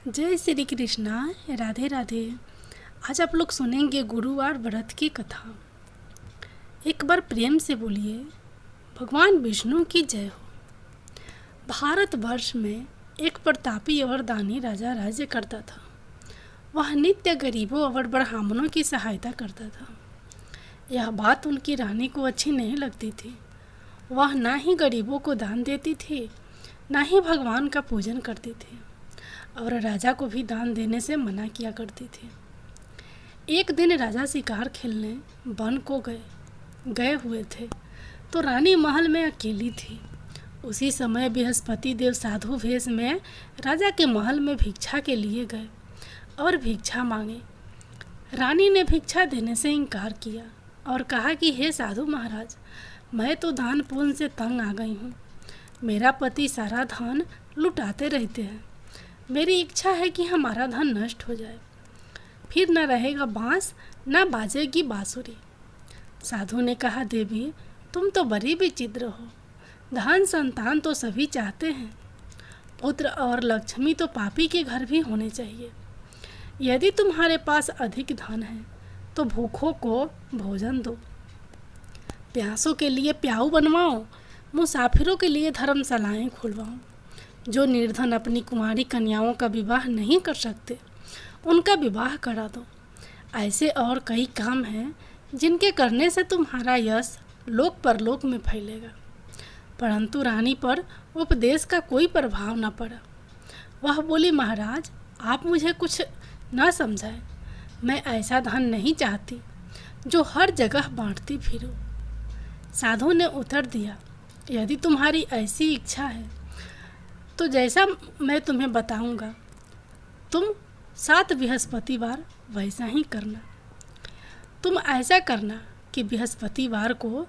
जय श्री कृष्णा। राधे राधे। आज आप लोग सुनेंगे गुरुवार व्रत की कथा। एक बार प्रेम से बोलिए, भगवान विष्णु की जय हो। भारतवर्ष में एक प्रतापी और दानी राजा राज्य करता था। वह नित्य गरीबों और ब्राह्मणों की सहायता करता था। यह बात उनकी रानी को अच्छी नहीं लगती थी। वह ना ही गरीबों को दान देती थी, ना ही भगवान का पूजन करती थी, और राजा को भी दान देने से मना किया करती थी। एक दिन राजा शिकार खेलने वन को गए हुए थे, तो रानी महल में अकेली थी। उसी समय बृहस्पति देव साधु वेश में राजा के महल में भिक्षा के लिए गए और भिक्षा मांगे। रानी ने भिक्षा देने से इनकार किया और कहा कि हे साधु महाराज, मैं तो दान पुण्य से तंग आ गई हूँ। मेरा पति सारा धन लुटाते रहते हैं। मेरी इच्छा है कि हमारा धन नष्ट हो जाए, फिर न रहेगा बांस न बाजेगी बांसुरी। साधु ने कहा, देवी तुम तो बड़ी विचित्र हो। धन संतान तो सभी चाहते हैं, पुत्र और लक्ष्मी तो पापी के घर भी होने चाहिए। यदि तुम्हारे पास अधिक धन है तो भूखों को भोजन दो, प्यासों के लिए प्याऊ बनवाओ, मुसाफिरों के लिए धर्मशालाएं खुलवाओ। जो निर्धन अपनी कुमारी कन्याओं का विवाह नहीं कर सकते, उनका विवाह करा दो। ऐसे और कई काम हैं जिनके करने से तुम्हारा यश लोक परलोक में फैलेगा। परंतु रानी पर उपदेश का कोई प्रभाव न पड़ा। वह बोली, महाराज आप मुझे कुछ न समझाएं। मैं ऐसा धन नहीं चाहती जो हर जगह बांटती फिरूं। साधु ने उत्तर दिया, यदि तुम्हारी ऐसी इच्छा है तो जैसा मैं तुम्हें बताऊंगा तुम 7 बृहस्पतिवार वैसा ही करना। तुम ऐसा करना कि बृहस्पतिवार को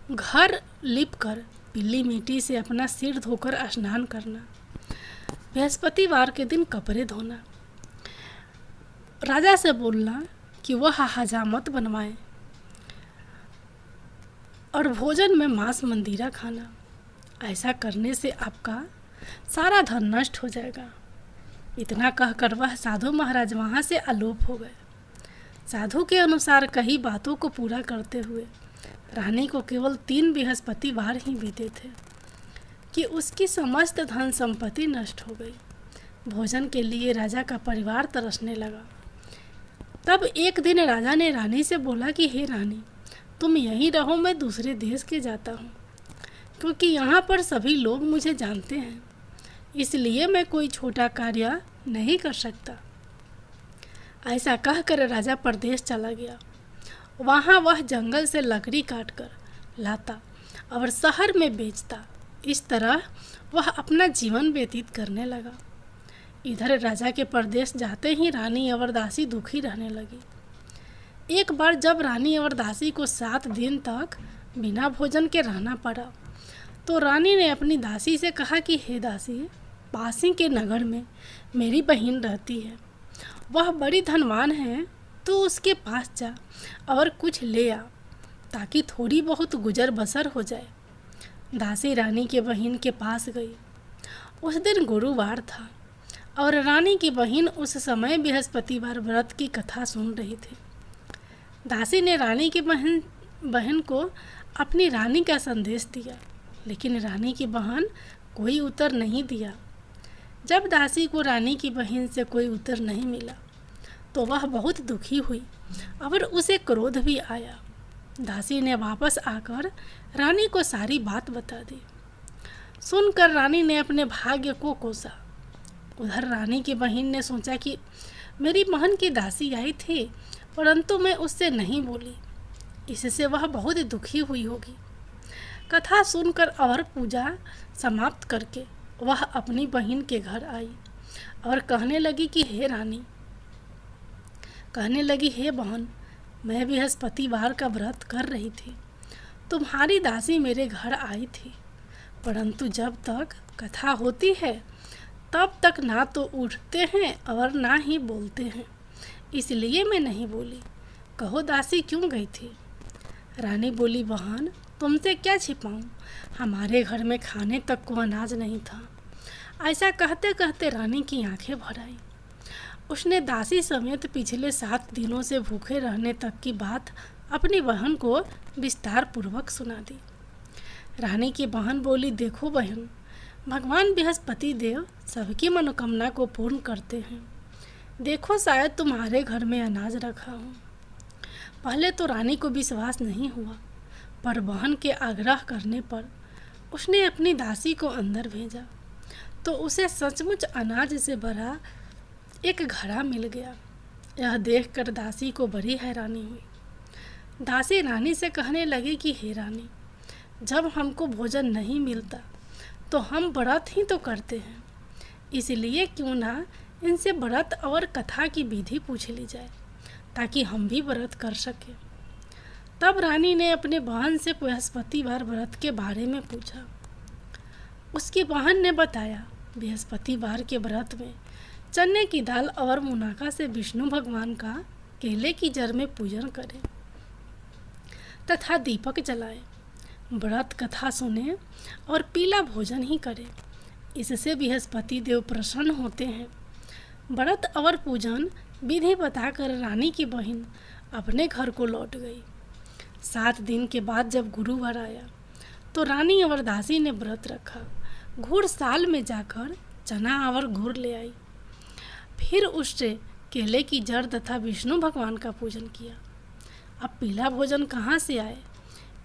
घर लिपकर पीली मिट्टी से अपना सिर धोकर स्नान करना। बृहस्पतिवार के दिन कपड़े धोना। राजा से बोलना कि वह हजामत बनवाए और भोजन में मांस मंदिरा खाना। ऐसा करने से आपका सारा धन नष्ट हो जाएगा। इतना कहकर वह साधु महाराज वहाँ से अलोप हो गए। साधु के अनुसार कई बातों को पूरा करते हुए रानी को केवल 3 बृहस्पतिवार ही बीते थे कि उसकी समस्त धन संपत्ति नष्ट हो गई। भोजन के लिए राजा का परिवार तरसने लगा। तब एक दिन राजा ने रानी से बोला कि हे रानी, तुम यहीं रहो, मैं दूसरे देश के जाता हूँ, क्योंकि यहाँ पर सभी लोग मुझे जानते हैं, इसलिए मैं कोई छोटा कार्य नहीं कर सकता। ऐसा कहकर राजा परदेश चला गया। वहाँ वह जंगल से लकड़ी काटकर लाता और शहर में बेचता। इस तरह वह अपना जीवन व्यतीत करने लगा। इधर राजा के परदेश जाते ही रानी और दासी दुखी रहने लगी। एक बार जब रानी और दासी को 7 दिन तक बिना भोजन के रहना पड़ा, तो रानी ने अपनी दासी से कहा कि हे दासी, पास ही के नगर में मेरी बहन रहती है। वह बड़ी धनवान है, तो उसके पास जा और कुछ ले आ, ताकि थोड़ी बहुत गुजर बसर हो जाए। दासी रानी के बहन के पास गई। उस दिन गुरुवार था और रानी की बहन उस समय बृहस्पतिवार व्रत की कथा सुन रही थी। दासी ने रानी की बहन को अपनी रानी का संदेश दिया, लेकिन रानी की बहन कोई उत्तर नहीं दिया। जब दासी को रानी की बहन से कोई उत्तर नहीं मिला, तो वह बहुत दुखी हुई और उसे क्रोध भी आया। दासी ने वापस आकर रानी को सारी बात बता दी। सुनकर रानी ने अपने भाग्य को कोसा। उधर रानी की बहन ने सोचा कि मेरी बहन की दासी आई थी, परंतु मैं उससे नहीं बोली, इससे वह बहुत दुखी हुई होगी। कथा सुनकर और पूजा समाप्त करके वह अपनी बहन के घर आई और कहने लगी हे बहन, मैं बृहस्पतिवार का व्रत कर रही थी। तुम्हारी दासी मेरे घर आई थी, परंतु जब तक कथा होती है तब तक ना तो उठते हैं और ना ही बोलते हैं, इसलिए मैं नहीं बोली। कहो दासी क्यों गई थी? रानी बोली, बहन तुमसे क्या छिपाऊं, हमारे घर में खाने तक को अनाज नहीं था। ऐसा कहते कहते रानी की आंखें भर आई। उसने दासी समेत पिछले 7 दिनों से भूखे रहने तक की बात अपनी बहन को विस्तार पूर्वक सुना दी। रानी की बहन बोली, देखो बहन, भगवान बृहस्पति देव सबकी मनोकामना को पूर्ण करते हैं। देखो, शायद तुम्हारे घर में अनाज रखा हो। पहले तो रानी को विश्वास नहीं हुआ, पर बहन के आग्रह करने पर उसने अपनी दासी को अंदर भेजा तो उसे सचमुच अनाज से भरा एक घड़ा मिल गया। यह देखकर दासी को बड़ी हैरानी हुई। दासी रानी से कहने लगी कि हे रानी, जब हमको भोजन नहीं मिलता तो हम व्रत ही तो करते हैं, इसलिए क्यों ना इनसे व्रत और कथा की विधि पूछ ली जाए ताकि हम भी व्रत कर सकें। तब रानी ने अपने बहन से बृहस्पतिवार व्रत के बारे में पूछा। उसकी बहन ने बताया, बृहस्पतिवार के व्रत में चने की दाल और मुनाका से विष्णु भगवान का केले की जड़ में पूजन करें तथा दीपक जलाएं, व्रत कथा सुने और पीला भोजन ही करें। इससे बृहस्पति देव प्रसन्न होते हैं। व्रत और पूजन विधि बताकर रानी की बहन अपने घर को लौट गई। 7 दिन के बाद जब गुरुवार आया तो रानी और दासी ने व्रत रखा। घुड़साल में जाकर चना और गुड़ ले आई, फिर उससे केले की जड़ तथा विष्णु भगवान का पूजन किया। अब पीला भोजन कहाँ से आए,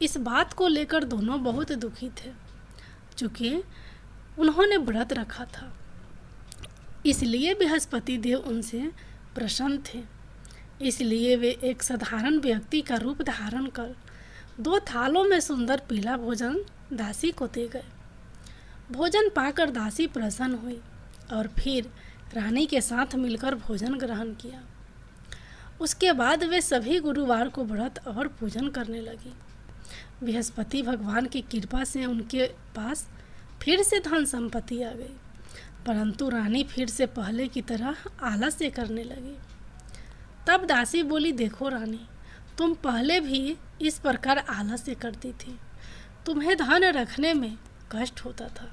इस बात को लेकर दोनों बहुत दुखी थे, चूँकि उन्होंने व्रत रखा था। इसलिए बृहस्पति देव उनसे प्रसन्न थे। इसलिए वे एक साधारण व्यक्ति का रूप धारण कर 2 थालों में सुंदर पीला भोजन दासी को दे गए। भोजन पाकर दासी प्रसन्न हुई और फिर रानी के साथ मिलकर भोजन ग्रहण किया। उसके बाद वे सभी गुरुवार को व्रत और पूजन करने लगी। बृहस्पति भगवान की कृपा से उनके पास फिर से धन संपत्ति आ गई, परंतु रानी फिर से पहले की तरह आलस्य करने लगी। तब दासी बोली, देखो रानी, तुम पहले भी इस प्रकार आलस्य करती थी। तुम्हें धन रखने में कष्ट होता था,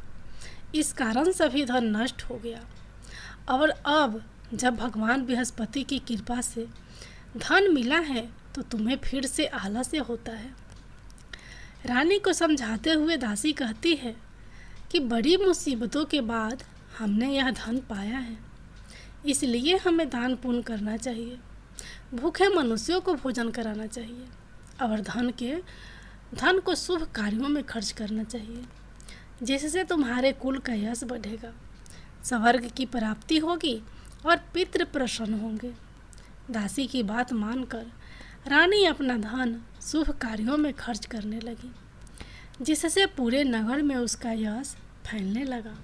इस कारण सभी धन नष्ट हो गया। और अब जब भगवान बृहस्पति की कृपा से धन मिला है तो तुम्हें फिर से आलस्य होता है। रानी को समझाते हुए दासी कहती है कि बड़ी मुसीबतों के बाद हमने यह धन पाया है, इसलिए हमें दान पुण्य करना चाहिए, भूखे मनुष्यों को भोजन कराना चाहिए और धन को शुभ कार्यों में खर्च करना चाहिए, जिससे तुम्हारे कुल का यश बढ़ेगा, स्वर्ग की प्राप्ति होगी और पितृ प्रसन्न होंगे। दासी की बात मानकर रानी अपना धन शुभ कार्यों में खर्च करने लगी, जिससे पूरे नगर में उसका यश फैलने लगा।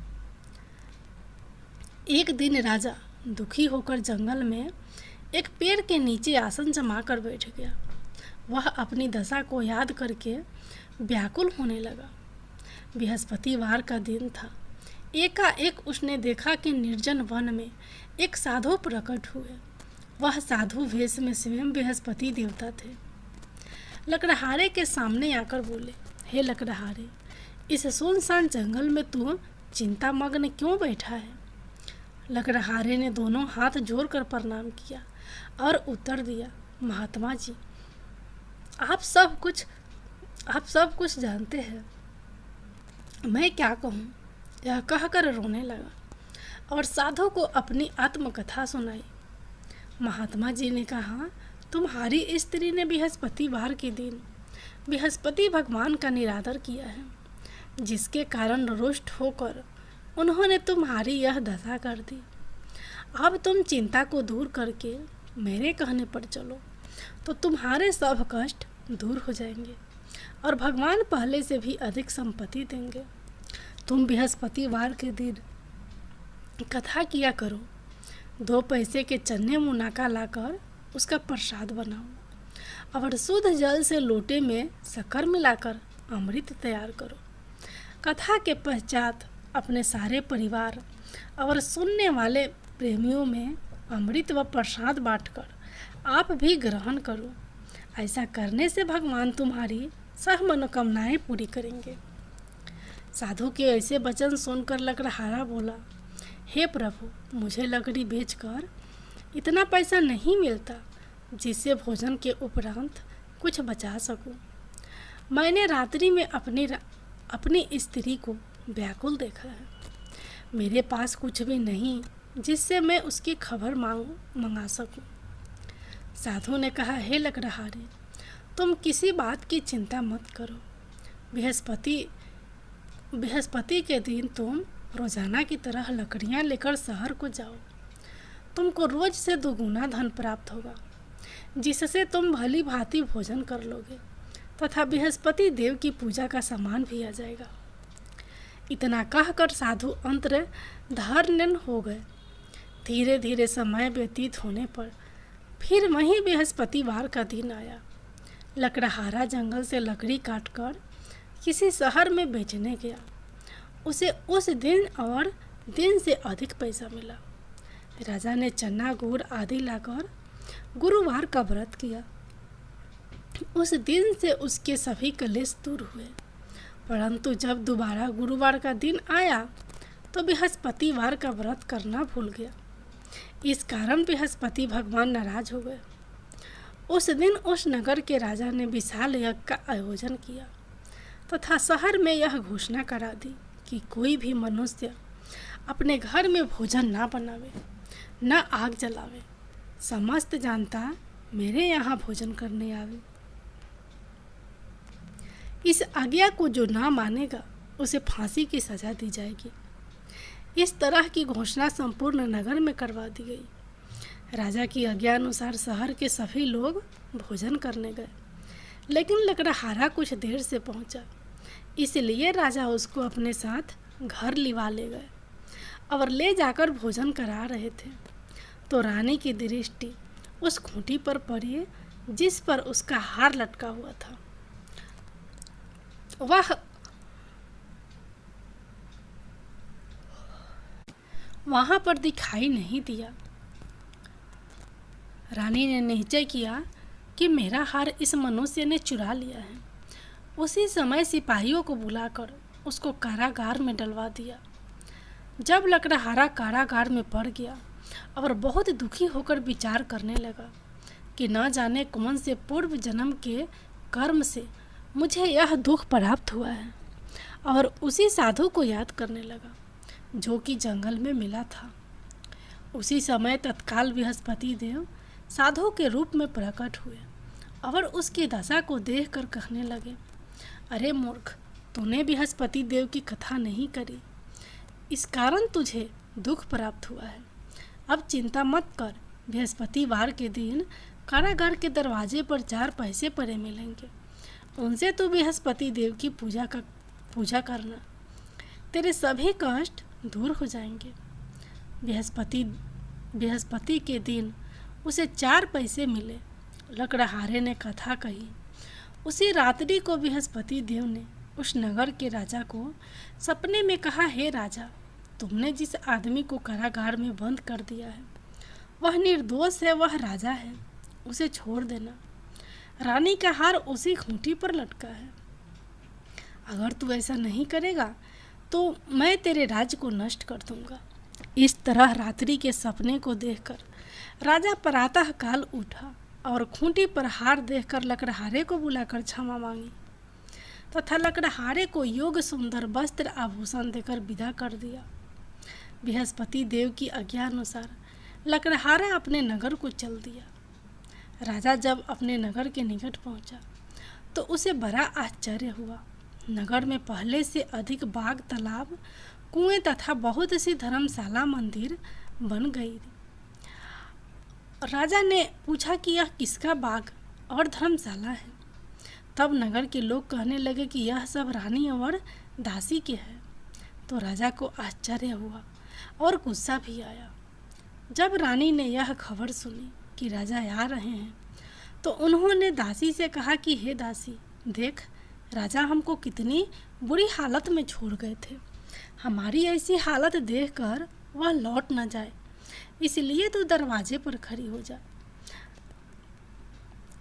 एक दिन राजा दुखी होकर जंगल में एक पेड़ के नीचे आसन जमा कर बैठ गया। वह अपनी दशा को याद करके व्याकुल होने लगा। बृहस्पतिवार का दिन था। एकाएक उसने देखा कि निर्जन वन में एक साधु प्रकट हुए। वह साधु वेश में स्वयं बृहस्पति देवता थे। लकड़हारे के सामने आकर बोले, हे लकड़हारे, इस सुनसान जंगल में तू चिंता मग्न क्यों बैठा है? लकड़हारे ने दोनों हाथ जोड़कर प्रणाम किया और उत्तर दिया, महात्मा जी, आप सब कुछ जानते हैं, मैं क्या कहूँ? यह कहकर रोने लगा और साधु को अपनी आत्मकथा सुनाई। महात्मा जी ने कहा, तुम्हारी स्त्री ने बृहस्पतिवार के दिन बृहस्पति भगवान का निरादर किया है, जिसके कारण रुष्ट होकर उन्होंने तुम्हारी यह दशा कर दी। अब तुम चिंता को दूर करके मेरे कहने पर चलो तो तुम्हारे सब कष्ट दूर हो जाएंगे और भगवान पहले से भी अधिक संपत्ति देंगे। तुम बृहस्पतिवार के दिन कथा किया करो, 2 पैसे के चने मुनाका लाकर उसका प्रसाद बनाओ और शुद्ध जल से लोटे में शक्कर मिलाकर अमृत तैयार करो। कथा के पश्चात अपने सारे परिवार और सुनने वाले प्रेमियों में अमृत व प्रसाद बांटकर आप भी ग्रहण करो। ऐसा करने से भगवान तुम्हारी सब मनोकामनाएं पूरी करेंगे। साधु के ऐसे वचन सुनकर लकड़हारा बोला, हे प्रभु, मुझे लकड़ी बेचकर इतना पैसा नहीं मिलता जिससे भोजन के उपरांत कुछ बचा सकूं। मैंने रात्रि में अपनी स्त्री को व्याकुल देखा है। मेरे पास कुछ भी नहीं जिससे मैं उसकी खबर मंगा सकूं। साधु ने कहा, हे लकड़हारे, तुम किसी बात की चिंता मत करो। बृहस्पति के दिन तुम रोजाना की तरह लकड़ियां लेकर शहर को जाओ। तुमको रोज से दोगुना धन प्राप्त होगा, जिससे तुम भली भांति भोजन कर लोगे तथा बृहस्पति देव की पूजा का सामान भी आ जाएगा। इतना कहकर साधु अंतर्धान हो गए। धीरे धीरे समय व्यतीत होने पर फिर वहीं बृहस्पतिवार का दिन आया। लकड़हारा जंगल से लकड़ी काटकर किसी शहर में बेचने गया। उसे उस दिन और दिन से अधिक पैसा मिला। राजा ने चना गुड़ आदि लाकर गुरुवार का व्रत किया। उस दिन से उसके सभी कलेश दूर हुए। परंतु जब दोबारा गुरुवार का दिन आया तो बृहस्पतिवार का व्रत करना भूल गया। इस कारण बृहस्पति भगवान नाराज हो गए। उस दिन उस नगर के राजा ने विशाल यज्ञ का आयोजन किया तथा शहर में यह घोषणा करा दी कि कोई भी मनुष्य अपने घर में भोजन ना बनावे, न आग जलावे। समस्त जनता मेरे यहाँ भोजन करने आवे। इस आज्ञा को जो ना मानेगा उसे फांसी की सजा दी जाएगी। इस तरह की घोषणा संपूर्ण नगर में करवा दी गई। राजा की आज्ञा अनुसार शहर के सभी लोग भोजन करने गए, लेकिन लकड़हारा कुछ देर से पहुंचा, इसलिए राजा उसको अपने साथ घर लिवा ले गए और ले जाकर भोजन करा रहे थे तो रानी की दृष्टि उस खूंटी पर पड़ी जिस पर उसका हार लटका हुआ था। वहां पर दिखाई नहीं दिया। रानी ने निश्चय किया कि मेरा हार इस मनुष्य ने चुरा लिया है। उसी समय सिपाहियों को बुलाकर उसको कारागार में डलवा दिया। जब लकड़हारा कारागार में पड़ गया और बहुत दुखी होकर विचार करने लगा कि न जाने कौन से पूर्व जन्म के कर्म से मुझे यह दुख प्राप्त हुआ है, और उसी साधु को याद करने लगा जो कि जंगल में मिला था। उसी समय तत्काल बृहस्पति देव साधु के रूप में प्रकट हुए और उसकी दशा को देखकर कहने लगे, अरे मूर्ख, तूने बृहस्पति देव की कथा नहीं करी, इस कारण तुझे दुख प्राप्त हुआ है। अब चिंता मत कर। बृहस्पतिवार के दिन कारागार के दरवाजे पर 4 पैसे पड़े मिलेंगे, उनसे तू बृहस्पति देव की पूजा करना, तेरे सभी कष्ट दूर हो जाएंगे। बृहस्पति के दिन उसे 4 पैसे मिले। लकड़हारे ने कथा कही। उसी रात्रि को बृहस्पति देव ने उस नगर के राजा को सपने में कहा, हे राजा, तुमने जिस आदमी को कारागार में बंद कर दिया है वह निर्दोष है, वह राजा है, उसे छोड़ देना। रानी का हार उसी खूंटी पर लटका है। अगर तू ऐसा नहीं करेगा तो मैं तेरे राज्य को नष्ट कर दूंगा। इस तरह रात्रि के सपने को देखकर राजा प्रातः काल उठा और खूंटी पर हार देखकर लकड़हारे को बुलाकर क्षमा मांगी तथा लकड़हारे को योग्य सुंदर वस्त्र आभूषण देकर विदा कर दिया। बृहस्पति देव की आज्ञा अनुसार लकड़हारा अपने नगर को चल दिया। राजा जब अपने नगर के निकट पहुंचा तो उसे बड़ा आश्चर्य हुआ। नगर में पहले से अधिक बाग, तालाब, कुएं तथा बहुत सी धर्मशाला, मंदिर बन गई। राजा ने पूछा कि यह किसका बाग और धर्मशाला है। तब नगर के लोग कहने लगे कि यह सब रानी और दासी के है। तो राजा को आश्चर्य हुआ और गुस्सा भी आया। जब रानी ने यह खबर सुनी कि राजा आ रहे हैं तो उन्होंने दासी से कहा कि हे दासी, देख, राजा हमको कितनी बुरी हालत में छोड़ गए थे। हमारी ऐसी हालत देखकर वह लौट न जाए, इसलिए तू दरवाजे पर खड़ी हो जा।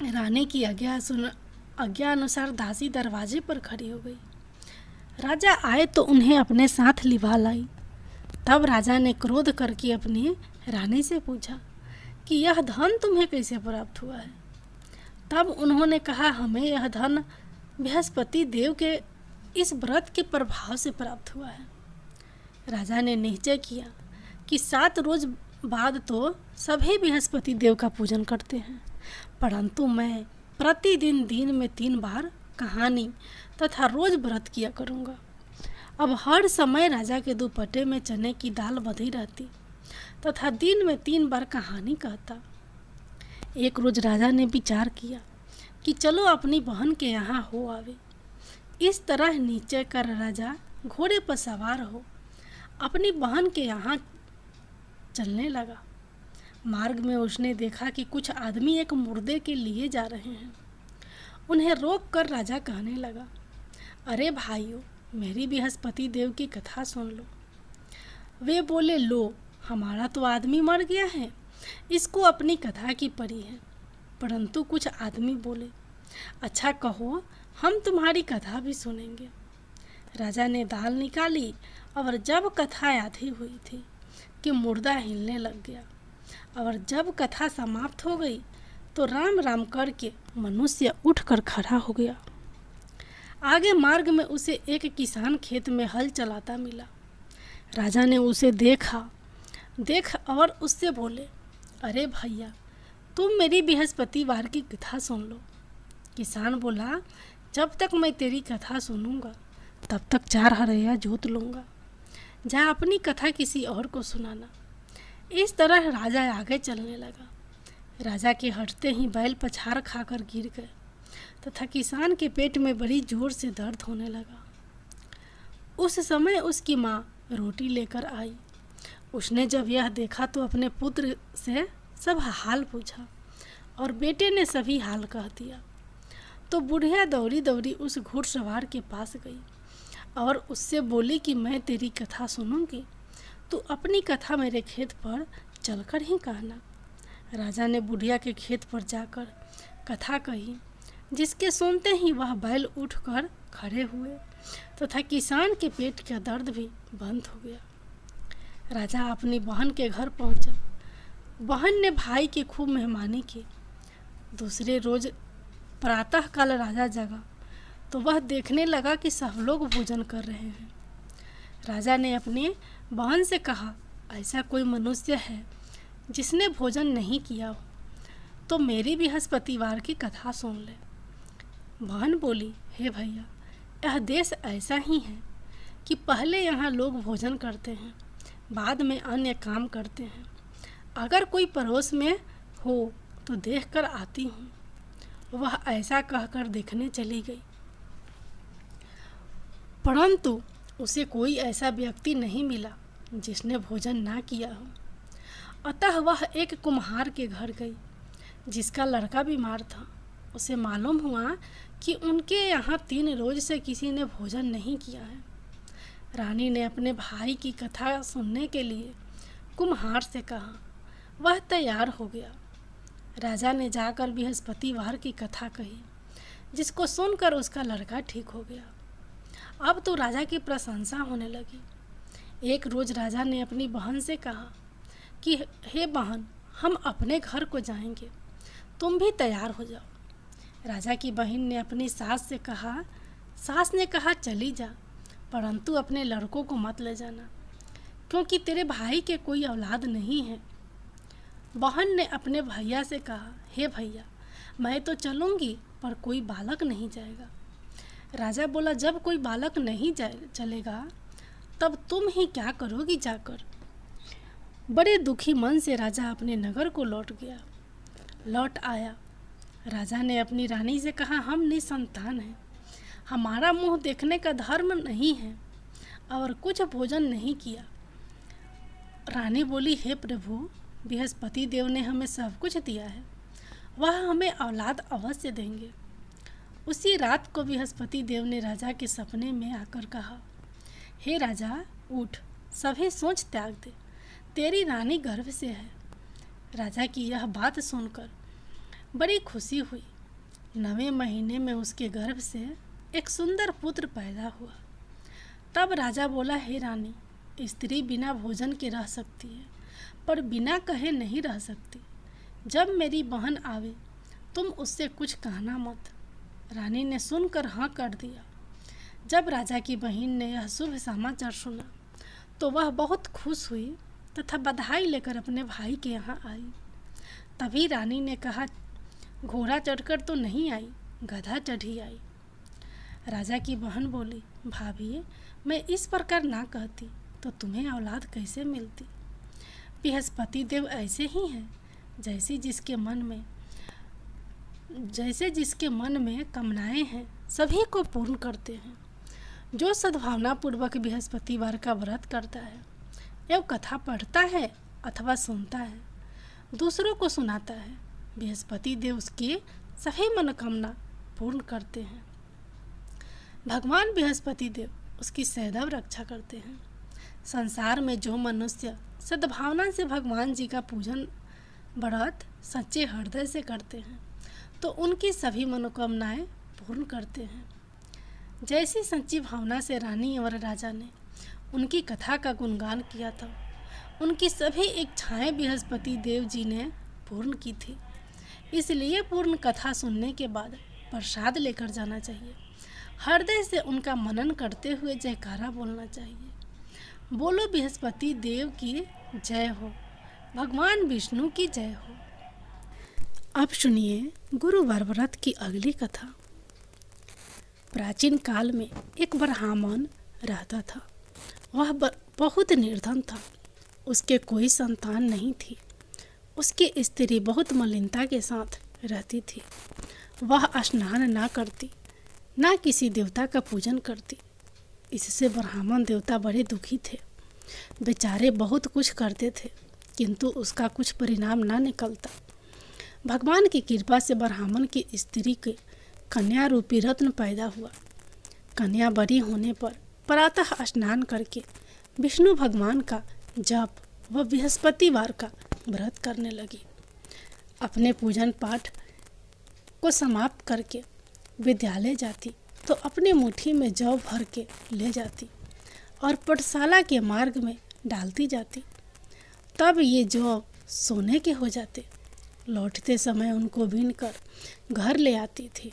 रानी की आज्ञा अनुसार दासी दरवाजे पर खड़ी हो गई। राजा आए तो उन्हें अपने साथ लिवा लाई। तब राजा ने क्रोध करके अपनी रानी से पूछा कि यह धन तुम्हें कैसे प्राप्त हुआ है। तब उन्होंने कहा, हमें यह धन बृहस्पति देव के इस व्रत के प्रभाव से प्राप्त हुआ है। राजा ने निश्चय किया कि 7 रोज बाद तो सभी बृहस्पति देव का पूजन करते हैं, परंतु मैं प्रतिदिन दिन में 3 बार कहानी तथा रोज व्रत किया करूँगा। अब हर समय राजा के दुपट्टे में चने की दाल बंधी रहती तथा दिन में 3 बार कहानी कहता। एक रोज राजा ने विचार किया कि चलो अपनी बहन के यहाँ हो आवे। इस तरह निश्चय कर राजा घोड़े पर सवार हो अपनी बहन के यहाँ चलने लगा। मार्ग में उसने देखा कि कुछ आदमी एक मुर्दे के लिए जा रहे हैं। उन्हें रोक कर राजा कहने लगा, अरे भाइयों, मेरी बृहस्पति देव की कथा सुन लो। वे बोले, लो, हमारा तो आदमी मर गया है, इसको अपनी कथा की पड़ी है। परंतु कुछ आदमी बोले, अच्छा कहो, हम तुम्हारी कथा भी सुनेंगे। राजा ने दाल निकाली और जब कथा आधी हुई थी कि मुर्दा हिलने लग गया, और जब कथा समाप्त हो गई तो राम राम करके मनुष्य उठकर खड़ा हो गया। आगे मार्ग में उसे एक किसान खेत में हल चलाता मिला। राजा ने उसे देख और उससे बोले, अरे भैया, तुम मेरी बृहस्पतिवार की कथा सुन लो। किसान बोला, जब तक मैं तेरी कथा सुनूंगा तब तक 4 हरैया जोत लूँगा। जा अपनी कथा किसी और को सुनाना। इस तरह राजा आगे चलने लगा। राजा के हटते ही बैल पछाड़ खाकर गिर गए तथा किसान के पेट में बड़ी जोर से दर्द होने लगा। उस समय उसकी माँ रोटी लेकर आई। उसने जब यह देखा तो अपने पुत्र से सब हाल पूछा और बेटे ने सभी हाल कह दिया। तो बुढ़िया दौड़ी दौड़ी उस घुड़सवार के पास गई और उससे बोली कि मैं तेरी कथा सुनूंगी, तू अपनी कथा मेरे खेत पर चलकर ही कहना। राजा ने बुढ़िया के खेत पर जाकर कथा कही, जिसके सुनते ही वह बैल उठकर खड़े हुए तथा किसान के पेट का दर्द भी बंद हो गया। राजा अपनी बहन के घर पहुंचा। बहन ने भाई की खूब मेहमानी की। दूसरे रोज प्रातःकाल राजा जगा तो वह देखने लगा कि सब लोग भोजन कर रहे हैं। राजा ने अपनी बहन से कहा, ऐसा कोई मनुष्य है जिसने भोजन नहीं किया हो तो मेरी बृहस्पतिवार की कथा सुन ले। बहन बोली, हे भैया, यह देश ऐसा ही है कि पहले यहाँ लोग भोजन करते हैं, बाद में अन्य काम करते हैं। अगर कोई पड़ोस में हो तो देखकर आती हूँ। वह ऐसा कहकर देखने चली गई, परंतु उसे कोई ऐसा व्यक्ति नहीं मिला जिसने भोजन ना किया हो। अतः वह एक कुम्हार के घर गई जिसका लड़का बीमार था। उसे मालूम हुआ कि उनके यहाँ 3 रोज से किसी ने भोजन नहीं किया है। रानी ने अपने भाई की कथा सुनने के लिए कुम्हार से कहा। वह तैयार हो गया। राजा ने जाकर बृहस्पतिवार की कथा कही, जिसको सुनकर उसका लड़का ठीक हो गया। अब तो राजा की प्रशंसा होने लगी। एक रोज राजा ने अपनी बहन से कहा कि हे बहन, हम अपने घर को जाएंगे, तुम भी तैयार हो जाओ। राजा की बहन ने अपनी सास ने कहा चली जा, परंतु अपने लड़कों को मत ले जाना, क्योंकि तेरे भाई के कोई औलाद नहीं है। बहन ने अपने भैया से कहा, हे भैया, मैं तो चलूँगी पर कोई बालक नहीं जाएगा। राजा बोला, जब कोई बालक नहीं चलेगा तब तुम ही क्या करोगी जाकर। बड़े दुखी मन से राजा अपने नगर को लौट आया। राजा ने अपनी रानी से कहा, हम निसंतान हैं, हमारा मुंह देखने का धर्म नहीं है और कुछ भोजन नहीं किया। रानी बोली, हे प्रभु, बृहस्पति देव ने हमें सब कुछ दिया है, वह हमें औलाद अवश्य देंगे। उसी रात को बृहस्पति देव ने राजा के सपने में आकर कहा, हे राजा, उठ, सभी सोच त्याग दे, तेरी रानी गर्भ से है। राजा की यह बात सुनकर बड़ी खुशी हुई। 9वें महीने में उसके गर्भ से एक सुंदर पुत्र पैदा हुआ। तब राजा बोला, हे रानी, स्त्री बिना भोजन के रह सकती है, पर बिना कहे नहीं रह सकती। जब मेरी बहन आवे तुम उससे कुछ कहना मत। रानी ने सुनकर हाँ कर दिया। जब राजा की बहन ने यह शुभ समाचार सुना तो वह बहुत खुश हुई तथा बधाई लेकर अपने भाई के यहाँ आई। तभी रानी ने कहा, घोड़ा चढ़कर तो नहीं आई, गधा चढ़ी आई। राजा की बहन बोली, भाभी मैं इस प्रकार ना कहती तो तुम्हें औलाद कैसे मिलती। बृहस्पति देव ऐसे ही हैं, जैसे जिसके मन में कामनाएं हैं सभी को पूर्ण करते हैं। जो सद्भावना पूर्वक बृहस्पतिवार का व्रत करता है एवं कथा पढ़ता है अथवा सुनता है, दूसरों को सुनाता है, बृहस्पति देव उसकी सभी मनोकामना पूर्ण करते हैं। भगवान बृहस्पति देव उसकी सदैव रक्षा करते हैं। संसार में जो मनुष्य सद्भावना से भगवान जी का पूजन व्रत सच्चे हृदय से करते हैं तो उनकी सभी मनोकामनाएं पूर्ण करते हैं। जैसी सच्ची भावना से रानी और राजा ने उनकी कथा का गुणगान किया था, उनकी सभी इच्छाएं बृहस्पति देव जी ने पूर्ण की थी। इसलिए पूर्ण कथा सुनने के बाद प्रसाद लेकर जाना चाहिए। हृदय से उनका मनन करते हुए जयकारा बोलना चाहिए। बोलो बृहस्पति देव की जय हो, भगवान विष्णु की जय हो। अब सुनिए गुरुवार व्रत की अगली कथा। प्राचीन काल में एक ब्राह्मण रहता था। वह बहुत निर्धन था। उसके कोई संतान नहीं थी। उसकी स्त्री बहुत मलिनता के साथ रहती थी। वह स्नान ना करती, ना किसी देवता का पूजन करती। इससे ब्राह्मण देवता बड़े दुखी थे। बेचारे बहुत कुछ करते थे किंतु उसका कुछ परिणाम ना निकलता। भगवान की कृपा से ब्राह्मण की स्त्री के कन्या रूपी रत्न पैदा हुआ। कन्या बड़ी होने पर प्रातः स्नान करके विष्णु भगवान का जप व बृहस्पतिवार का व्रत करने लगी। अपने पूजन पाठ को समाप्त करके विद्यालय जाती तो अपने मुट्ठी में जौ भर के ले जाती और पाठशाला के मार्ग में डालती जाती। तब ये जौ सोने के हो जाते। लौटते समय उनको बीनकर घर ले आती थी।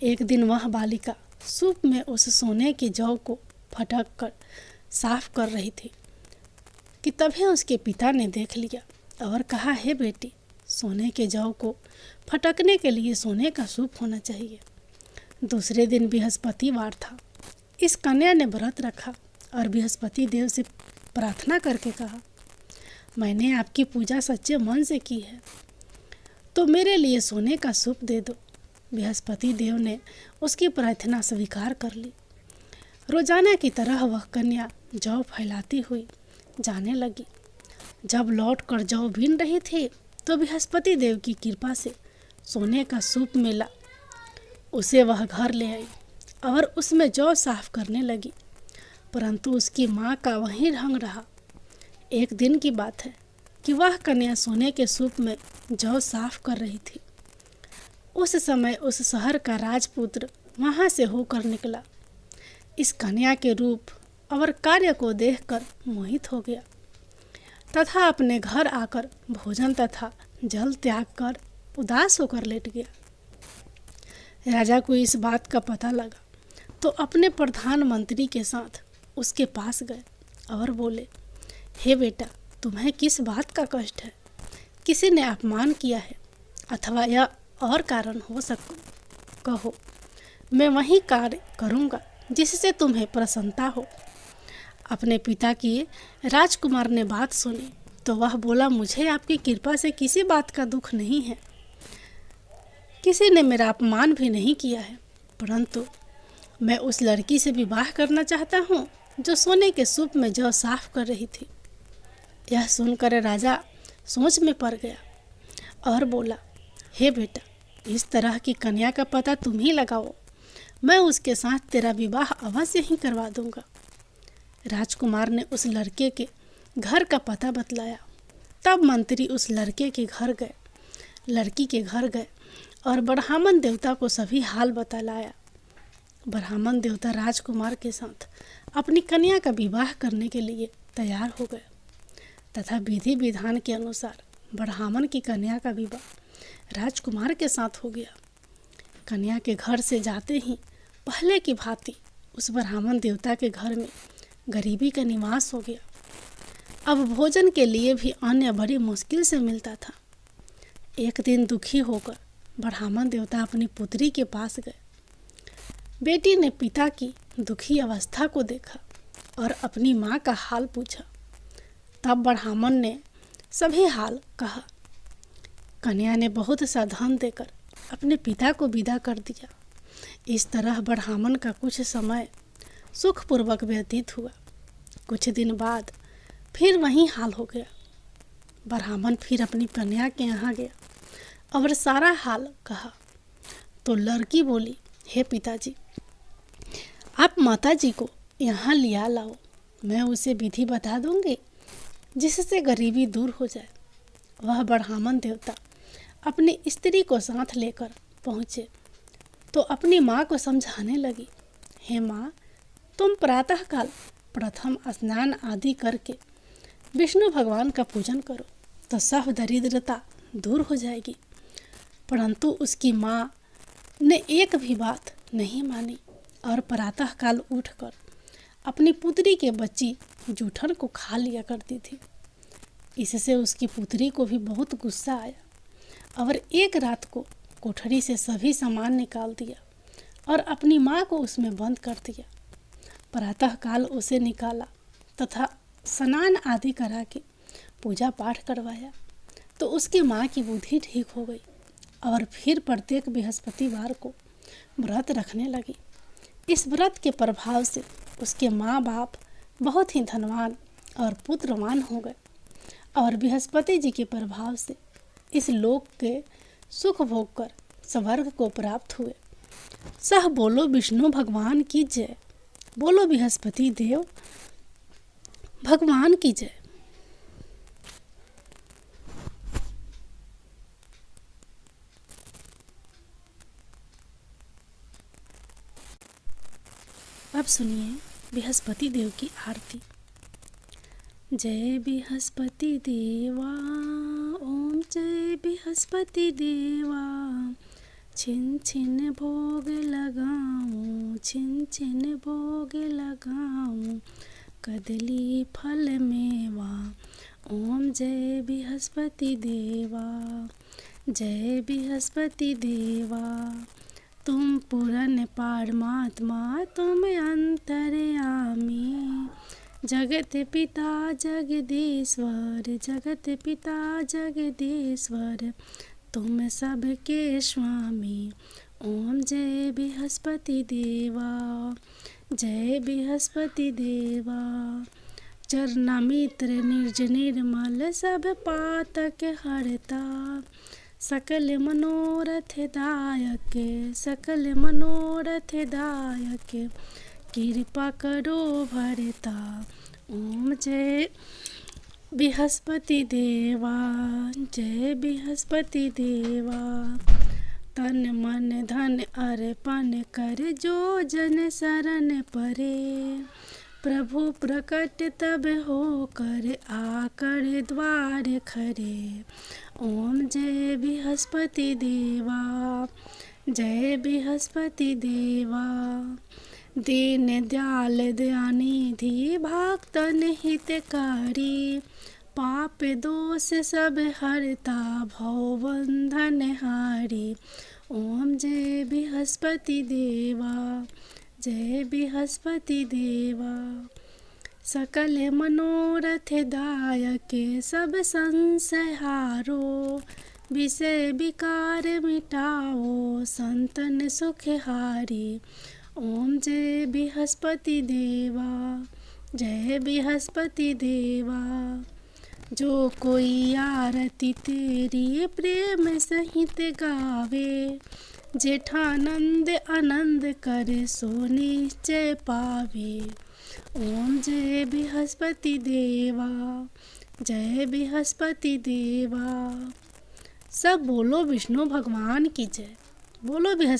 एक दिन वह बालिका सूप में उस सोने के जौ को फटक कर साफ कर रही थी कि तभी उसके पिता ने देख लिया और कहा, हे बेटी, सोने के जौ को फटकने के लिए सोने का सूप होना चाहिए। दूसरे दिन बृहस्पतिवार था। इस कन्या ने व्रत रखा और बृहस्पति देव से प्रार्थना करके कहा, मैंने आपकी पूजा सच्चे मन से की है तो मेरे लिए सोने का सूप दे दो। बृहस्पति देव ने उसकी प्रार्थना स्वीकार कर ली। रोजाना की तरह वह कन्या जौ फैलाती हुई जाने लगी। जब लौट कर जौ बीन रही थी तो बृहस्पति देव की कृपा से सोने का सूप मिला। उसे वह घर ले आई और उसमें जौ साफ करने लगी, परंतु उसकी माँ का वही ढंग रहा। एक दिन की बात है कि वह कन्या सोने के सूप में जौ साफ कर रही थी। उस समय उस शहर का राजपुत्र वहाँ से होकर निकला। इस कन्या के रूप और कार्य को देखकर मोहित हो गया तथा अपने घर आकर भोजन तथा जल त्याग कर उदास होकर लेट गया। राजा को इस बात का पता लगा तो अपने प्रधानमंत्री के साथ उसके पास गए और बोले, हे बेटा, तुम्हें किस बात का कष्ट है? किसी ने अपमान किया है अथवा यह और कारण हो सकता, कहो, मैं वही कार्य करूँगा जिससे तुम्हें प्रसन्नता हो। अपने पिता की राजकुमार ने बात सुनी तो वह बोला, मुझे आपकी कृपा से किसी बात का दुख नहीं है। किसी ने मेरा अपमान भी नहीं किया है, परंतु मैं उस लड़की से विवाह करना चाहता हूँ जो सोने के सूप में जौ साफ कर रही थी। यह सुनकर राजा सोच में पड़ गया और बोला, हे बेटा, इस तरह की कन्या का पता तुम ही लगाओ, मैं उसके साथ तेरा विवाह अवश्य ही करवा दूंगा। राजकुमार ने उस लड़के के घर का पता बतलाया। तब मंत्री उस लड़की के घर गए और ब्राह्मण देवता को सभी हाल बतलाया। ब्राह्मण देवता राजकुमार के साथ अपनी कन्या का विवाह करने के लिए तैयार हो गए तथा विधि विधान के अनुसार ब्राह्मण की कन्या का विवाह राजकुमार के साथ हो गया। कन्या के घर से जाते ही पहले की भांति उस ब्राह्मण देवता के घर में गरीबी का निवास हो गया। अब भोजन के लिए भी अन्न बड़ी मुश्किल से मिलता था। एक दिन दुखी होकर ब्राह्मण देवता अपनी पुत्री के पास गए। बेटी ने पिता की दुखी अवस्था को देखा और अपनी माँ का हाल पूछा। तब ब्राह्मण ने सभी हाल कहा। कन्या ने बहुत सा धन देकर अपने पिता को विदा कर दिया। इस तरह ब्राह्मण का कुछ समय सुखपूर्वक व्यतीत हुआ। कुछ दिन बाद फिर वही हाल हो गया। ब्राह्मण फिर अपनी कन्या के यहाँ गया और सारा हाल कहा। तो लड़की बोली, हे पिताजी, आप माताजी को यहाँ लिया लाओ, मैं उसे विधि बता दूंगी जिससे गरीबी दूर हो जाए। वह ब्राह्मण देवता अपनी स्त्री को साथ लेकर पहुँचे तो अपनी माँ को समझाने लगी, हे माँ, तुम प्रातःकाल प्रथम स्नान आदि करके विष्णु भगवान का पूजन करो तो सब दरिद्रता दूर हो जाएगी। परंतु उसकी माँ ने एक भी बात नहीं मानी और प्रातःकाल उठकर अपनी पुत्री के बच्ची जूठन को खा लिया करती थी। इससे उसकी पुत्री को भी बहुत गुस्सा आया और एक रात को कोठरी से सभी सामान निकाल दिया और अपनी माँ को उसमें बंद कर दिया। प्रातःकाल उसे निकाला तथा स्नान आदि करा के पूजा पाठ करवाया तो उसकी माँ की बुद्धि ठीक हो गई और फिर प्रत्येक बृहस्पतिवार को व्रत रखने लगी। इस व्रत के प्रभाव से उसके माँ बाप बहुत ही धनवान और पुत्रवान हो गए और बृहस्पति जी के प्रभाव से इस लोक के सुख भोग कर स्वर्ग को प्राप्त हुए। सह बोलो विष्णु भगवान की जय। बोलो बृहस्पति देव भगवान की जय। अब सुनिए बृहस्पति देव की आरती। जय बृहस्पति देवा, ओम जय बृहस्पति देवा, छिन छिन भोग लगाऊं, छिन छिन भोग लगाऊं, कदली फल मेवा। ओम जय बृहस्पति देवा, जय बृहस्पति देवा, तुम पूर्ण परमात्मा, तुम अंतर्यामी, जगत पिता जगदीश्वर, जगत पिता जगदीश्वर, तुम सबके स्वामी। ओम जय बृहस्पति देवा, जय बृहस्पति देवा, चरणामित्र निर्ज निर्मल सब पातक हरता, सकल मनोरथ दायक, सकल मनोरथ दायक, कृपा करो भरता। ओम जय बृहस्पति देवा, जय बृहस्पति देवा, तन मन धन अर्पण कर जो जन शरण परे, प्रभु प्रकट तब हो कर आकर द्वार खरे। ओम जय बृहस्पति देवा, जय बृहस्पति देवा, दीन दयाल दयानिधि भक्तन हितकारी, पाप दोष सब हरता भव बंधन हारी। ओम जय बृहस्पति देवा, जय बृहस्पति देवा, सकल मनोरथ दायक सब संशय हारो, विषय विकार मिटाओ संतन सुख हारी। ओम जय बृहस्पति देवा, जय बृहस्पति देवा, जो कोई आरती तेरी प्रेम सहित गावे, जेठानंद आनंद करे सो निश्चय पावे। ओम जय बृहस्पति देवा, जय बृहस्पति देवा। सब बोलो विष्णु भगवान की जय। बोलो बृहस्पति